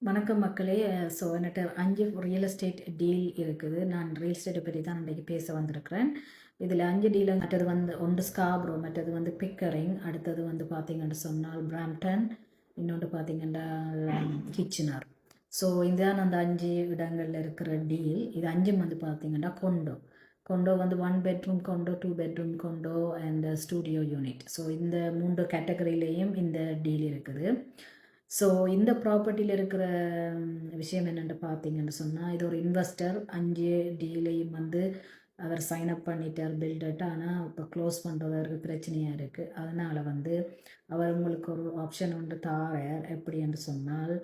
வணக்கம் மக்களே. ஸோ என்கிட்ட 5 ரியல் எஸ்டேட் டீல் இருக்குது. நான் ரியல் எஸ்டேட்டை பற்றி தான் இன்றைக்கி பேச வந்திருக்கிறேன். இதில் 5 டீல், மற்றது வந்து ஒன்று ஸ்காப்ரோ, மற்றது வந்து பிக்கரிங், அடுத்தது வந்து பார்த்தீங்கன்னு சொன்னால் பிராம்டன், இன்னொன்று பார்த்தீங்கன்னா கிச்சனர். ஸோ இதுதான் அந்த 5 இடங்களில் இருக்கிற டீல். இது 5ம் வந்து பார்த்தீங்கன்னா கொண்டோ வந்து 1 பெட்ரூம் கொண்டோ, 2 பெட்ரூம் கொண்டோ அண்ட் ஸ்டூடியோ யூனிட். ஸோ இந்த 3 கேட்டகரியிலையும் இந்த டீல் இருக்குது. ஸோ இந்த ப்ராப்பர்ட்டியில் இருக்கிற விஷயம் என்னென்னு பார்த்தீங்கன்னு சொன்னால், இது ஒரு இன்வெஸ்டர் 5 டீலையும் வந்து அவர் சைன் அப் பண்ணிட்டார் பில்டர்ட்டு. ஆனால் இப்போ க்ளோஸ் பண்ணுறது அவருக்கு பிரச்சனையாக இருக்குது. அதனால் வந்து அவர் உங்களுக்கு ஒரு ஆப்ஷன் ஒன்று தாரார். எப்படி என்று சொன்னால்,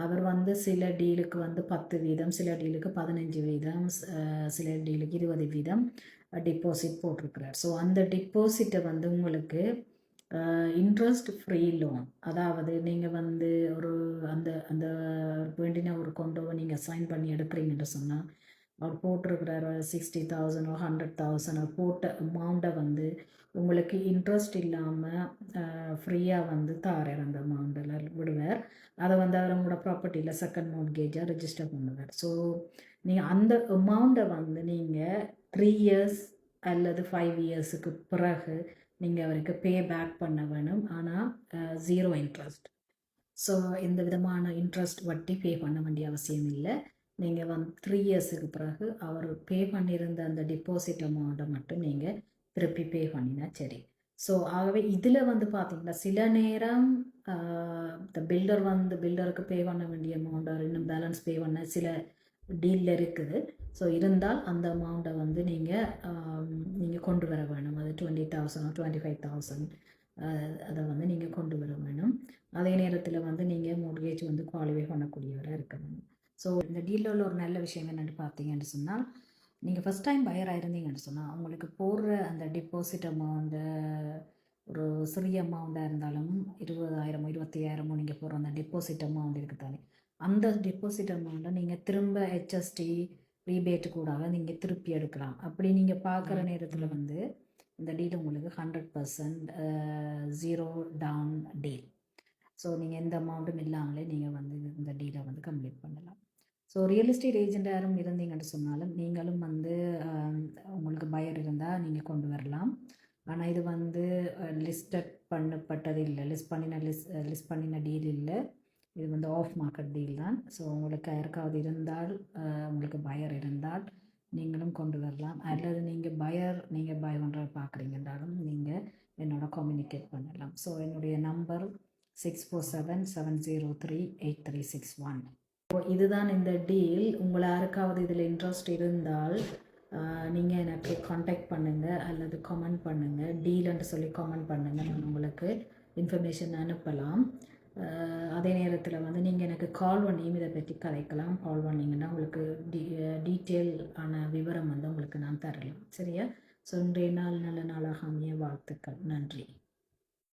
அவர் வந்து சில டீலுக்கு வந்து 10%, சில டீலுக்கு 15%, சில டீலுக்கு 20% டிப்போசிட் போட்டிருக்கிறார். ஸோ அந்த டிப்போசிட்டை வந்து உங்களுக்கு இன்ட்ரெஸ்ட் ஃப்ரீ லோன், அதாவது நீங்கள் வந்து ஒரு அந்த அந்த வேண்டின ஒரு கொண்டோவை நீங்கள் சைன் பண்ணி எடுக்கிறீங்கன்னு சொன்னால், அவர் போட்டிருக்கிறார் 60,000 100,000 போட்ட அமௌண்ட்டை வந்து உங்களுக்கு இன்ட்ரெஸ்ட் இல்லாமல் ஃப்ரீயாக வந்து தாரார். அந்த அமௌண்ட்டில் விடுவார். அதை வந்து அவர் உங்களோட ப்ராப்பர்ட்டியில் செகண்ட் மோர்ட்கேஜாக ரெஜிஸ்டர் பண்ணுவார். ஸோ நீங்கள் அந்த அமௌண்ட்டை வந்து நீங்கள் 3 இயர்ஸ் அல்லது 5 இயர்ஸுக்கு பிறகு நீங்கள் அவருக்கு பே பேக் பண்ண வேணும். ஆனால் 0 இன்ட்ரெஸ்ட். ஸோ எந்த விதமான இன்ட்ரெஸ்ட் வட்டி பே பண்ண வேண்டிய அவசியம் இல்லை. நீங்கள் வந்து 3 இயர்ஸுக்கு பிறகு அவர் பே பண்ணியிருந்த அந்த டிப்போசிட் அமௌண்ட்டை மட்டும் நீங்கள் திருப்பி பே பண்ணினா சரி. ஸோ ஆகவே இதில் வந்து பார்த்திங்கன்னா சில நேரம் இந்த பில்டருக்கு பே பண்ண வேண்டிய அமௌண்ட்டை இன்னும் பேலன்ஸ் பே பண்ண சில டீலில் இருக்குது. ஸோ இருந்தால் அந்த அமௌண்ட்டை வந்து நீங்கள் கொண்டு வர வேணும். அது 20,000 25,000 அதை வந்து நீங்கள் கொண்டு வர வேணும். அதே நேரத்தில் வந்து நீங்கள் மோர்கேஜ் வந்து குவாலிஃபை பண்ணக்கூடியவராக இருக்க வேணும். ஸோ இந்த டீலில் உள்ள ஒரு நல்ல விஷயம் என்னென்னு பார்த்தீங்கன்னு சொன்னால், நீங்கள் ஃபஸ்ட் டைம் பையராக இருந்தீங்கன்னு சொன்னால் உங்களுக்கு போடுற அந்த டிப்போசிட் அமௌண்ட்டு ஒரு சிறிய அமௌண்ட்டாக இருந்தாலும் 20,000 25,000 நீங்கள் போடுற அந்த டிப்போசிட் அமௌண்ட் இருக்குது தானே, அந்த டிப்போசிட் அமௌண்ட்டை நீங்கள் திரும்ப ஹெச்எஸ்டி ரீபேட்டு கூட நீங்கள் திருப்பி எடுக்கலாம். அப்படி நீங்கள் பார்க்குற நேரத்தில் வந்து இந்த டீல் உங்களுக்கு 100% 0 டவுன் டீல். ஸோ நீங்கள் எந்த அமௌண்ட்டும் இல்லாமலே நீங்கள் வந்து இந்த டீலை வந்து கம்ப்ளீட் பண்ணலாம். ஸோ ரியல் எஸ்டேட் ஏஜென்ட் யாரும் இருந்தீங்கன்னு சொன்னாலும் நீங்களும் வந்து உங்களுக்கு பயர் இருந்தால் நீங்கள் கொண்டு வரலாம். ஆனால் இது வந்து லிஸ்டட் பண்ணப்பட்டது இல்லை, லிஸ்ட் பண்ணின டீல் இல்லை. இது வந்து ஆஃப் மார்க்கெட் டீல் தான். ஸோ உங்களுக்கு யாருக்காவது இருந்தால், உங்களுக்கு பயர் இருந்தால் நீங்களும் கொண்டு வரலாம். அல்லது நீங்கள் பை பண்ணுற பார்க்குறீங்கன்றாலும் நீங்கள் என்னோட கம்யூனிகேட் பண்ணலாம். ஸோ என்னுடைய நம்பர் 6477038361. இதுதான் இந்த டீல். உங்களை யாருக்காவது இதில் இன்ட்ரெஸ்ட் இருந்தால் நீங்கள் எனக்கு காண்டாக்ட் பண்ணுங்கள் அல்லது கமெண்ட் பண்ணுங்கள். டீல்ன்னு சொல்லி கமெண்ட் பண்ணுங்கள். நான் உங்களுக்கு இன்ஃபர்மேஷன் அனுப்பலாம். அதே நேரத்தில் வந்து நீங்கள் எனக்கு கால் பண்ணியும் இதை பற்றி கதைக்கலாம். கால் பண்ணிங்கன்னா உங்களுக்கு டீட்டெயில் ஆன விவரம் வந்து உங்களுக்கு நான் தரலாம். சரியா? ஸோ இன்றைய நாள் நல்ல நாளாக அமைய வாழ்த்துக்கள். நன்றி.